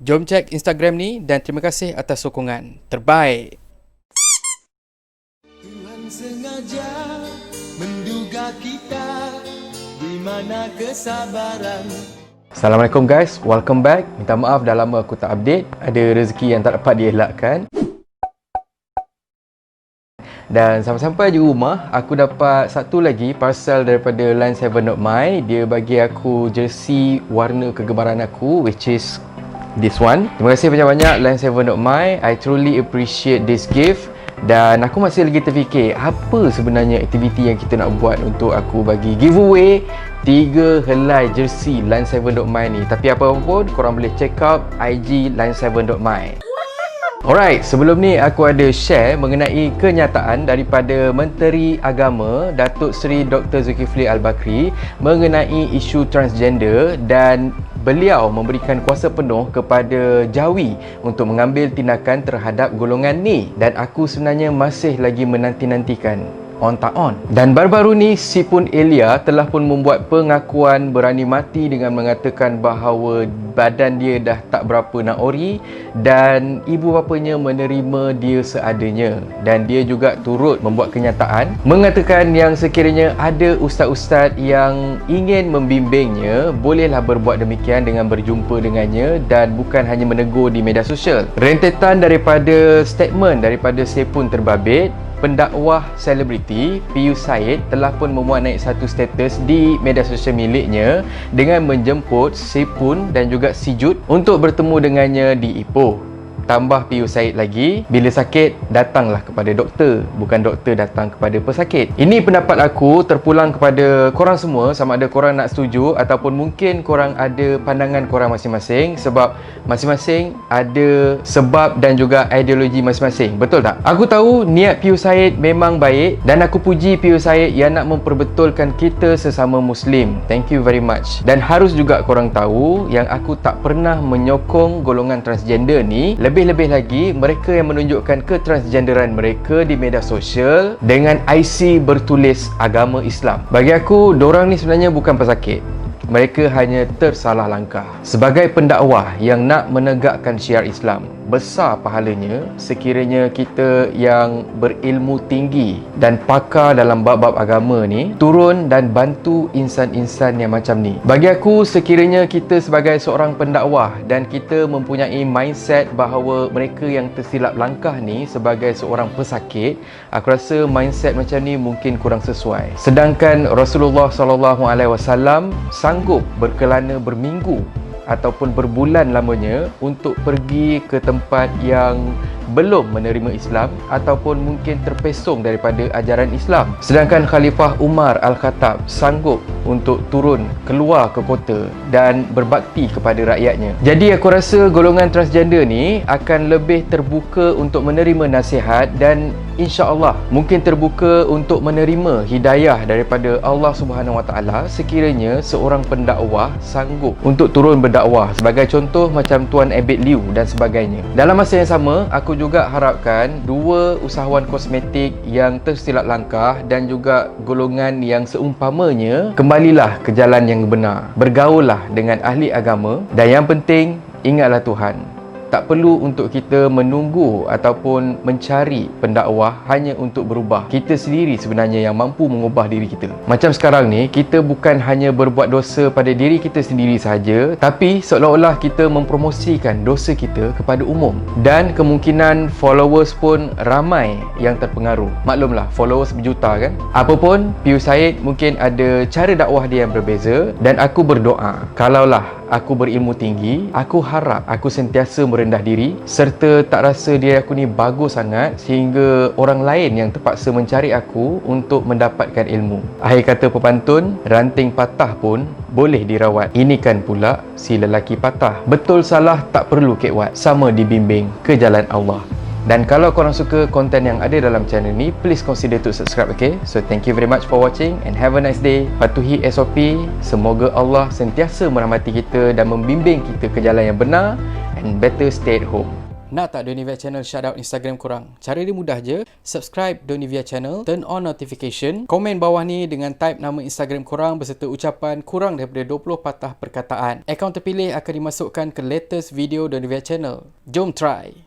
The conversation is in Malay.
Jom cek Instagram ni dan terima kasih atas sokongan. Terbaik. Tuhan sengaja menduga kita di mana kesabaran. Assalamualaikum guys, welcome back. Minta maaf dah lama aku tak update. Ada rezeki yang tak dapat dielakkan. Dan sampai-sampai di rumah, aku dapat satu lagi parcel daripada Line 7.my. Dia bagi aku jersey warna kegemaran aku, which is this one. Terima kasih banyak-banyak Line 7.my. I truly appreciate this gift. Dan aku masih lagi terfikir apa sebenarnya aktiviti yang kita nak buat untuk aku bagi giveaway 3 helai jersey Line 7.my ni. Tapi apa pun, korang boleh check out IG Line 7.my. Alright, sebelum ni aku ada share mengenai kenyataan daripada Menteri Agama Datuk Seri Dr. Zulkifli Al-Bakri mengenai isu transgender, dan beliau memberikan kuasa penuh kepada JAWI untuk mengambil tindakan terhadap golongan ni, dan aku sebenarnya masih lagi menanti-nantikan on tak on. Dan baru-baru ni Sipun Elia telah pun membuat pengakuan berani mati dengan mengatakan bahawa badan dia dah tak berapa nak ori dan ibu bapanya menerima dia seadanya. Dan dia juga turut membuat kenyataan mengatakan yang sekiranya ada ustaz-ustaz yang ingin membimbingnya, bolehlah berbuat demikian dengan berjumpa dengannya dan bukan hanya menegur di media sosial. Rentetan daripada statement daripada Sipun terbabit, pendakwah selebriti Pius Said telah pun memuat naik satu status di media sosial miliknya dengan menjemput Sipun dan juga Sijut untuk bertemu dengannya di Ipoh. Tambah Pius Said lagi, bila sakit datanglah kepada doktor, bukan doktor datang kepada pesakit. Ini pendapat aku terpulang kepada korang semua, sama ada korang nak setuju ataupun mungkin korang ada pandangan korang masing-masing, sebab masing-masing ada sebab dan juga ideologi masing-masing. Betul tak? Aku tahu niat Pius Said memang baik dan aku puji Pius Said yang nak memperbetulkan kita sesama Muslim. Thank you very much. Dan harus juga korang tahu yang aku tak pernah menyokong golongan transgender ni. Lebih-lebih lagi, mereka yang menunjukkan ketransgenderan mereka di media sosial dengan IC bertulis agama Islam. Bagi aku, dorang ni sebenarnya bukan pesakit. Mereka hanya tersalah langkah. Sebagai pendakwah yang nak menegakkan syiar Islam, besar pahalanya sekiranya kita yang berilmu tinggi dan pakar dalam bab-bab agama ni turun dan bantu insan-insan yang macam ni. Bagi aku, sekiranya kita sebagai seorang pendakwah dan kita mempunyai mindset bahawa mereka yang tersilap langkah ni sebagai seorang pesakit, aku rasa mindset macam ni mungkin kurang sesuai. Sedangkan Rasulullah SAW sanggup berkelana berminggu ataupun berbulan lamanya untuk pergi ke tempat yang belum menerima Islam ataupun mungkin terpesong daripada ajaran Islam. Sedangkan Khalifah Umar Al-Khattab sanggup untuk turun keluar ke kota dan berbakti kepada rakyatnya. Jadi aku rasa golongan transgender ni akan lebih terbuka untuk menerima nasihat dan insya-Allah mungkin terbuka untuk menerima hidayah daripada Allah Subhanahu Wa Taala sekiranya seorang pendakwah sanggup untuk turun berdakwah, sebagai contoh macam Tuan Abid Liu dan sebagainya. Dalam masa yang sama, aku juga harapkan dua usahawan kosmetik yang tersilap langkah dan juga golongan yang seumpamanya kembalilah ke jalan yang benar. Bergaullah dengan ahli agama dan yang penting ingatlah Tuhan. Tak perlu untuk kita menunggu ataupun mencari pendakwah hanya untuk berubah. Kita sendiri sebenarnya yang mampu mengubah diri kita. Macam sekarang ni, kita bukan hanya berbuat dosa pada diri kita sendiri sahaja, tapi seolah-olah kita mempromosikan dosa kita kepada umum. Dan kemungkinan followers pun ramai yang terpengaruh. Maklumlah, followers berjuta kan. Apapun, Pius Said mungkin ada cara dakwah dia yang berbeza, dan aku berdoa, kalaulah aku berilmu tinggi, aku harap aku sentiasa merendah diri serta tak rasa diri aku ni bagus sangat sehingga orang lain yang terpaksa mencari aku untuk mendapatkan ilmu. Akhir kata pepantun, ranting patah pun boleh dirawat. Ini kan pula si lelaki patah. Betul salah tak perlu kewat, sama dibimbing ke jalan Allah. Dan kalau korang suka konten yang ada dalam channel ni, please consider to subscribe, okay? So thank you very much for watching and have a nice day. Patuhi SOP. Semoga Allah sentiasa merahmati kita dan membimbing kita ke jalan yang benar, and better stay at home. Nak tak Donivia Channel shoutout Instagram korang? Cara dia mudah je. Subscribe Donivia Channel, turn on notification, komen bawah ni dengan type nama Instagram korang beserta ucapan kurang daripada 20 patah perkataan. Akaun terpilih akan dimasukkan ke latest video Donivia Channel. Jom try!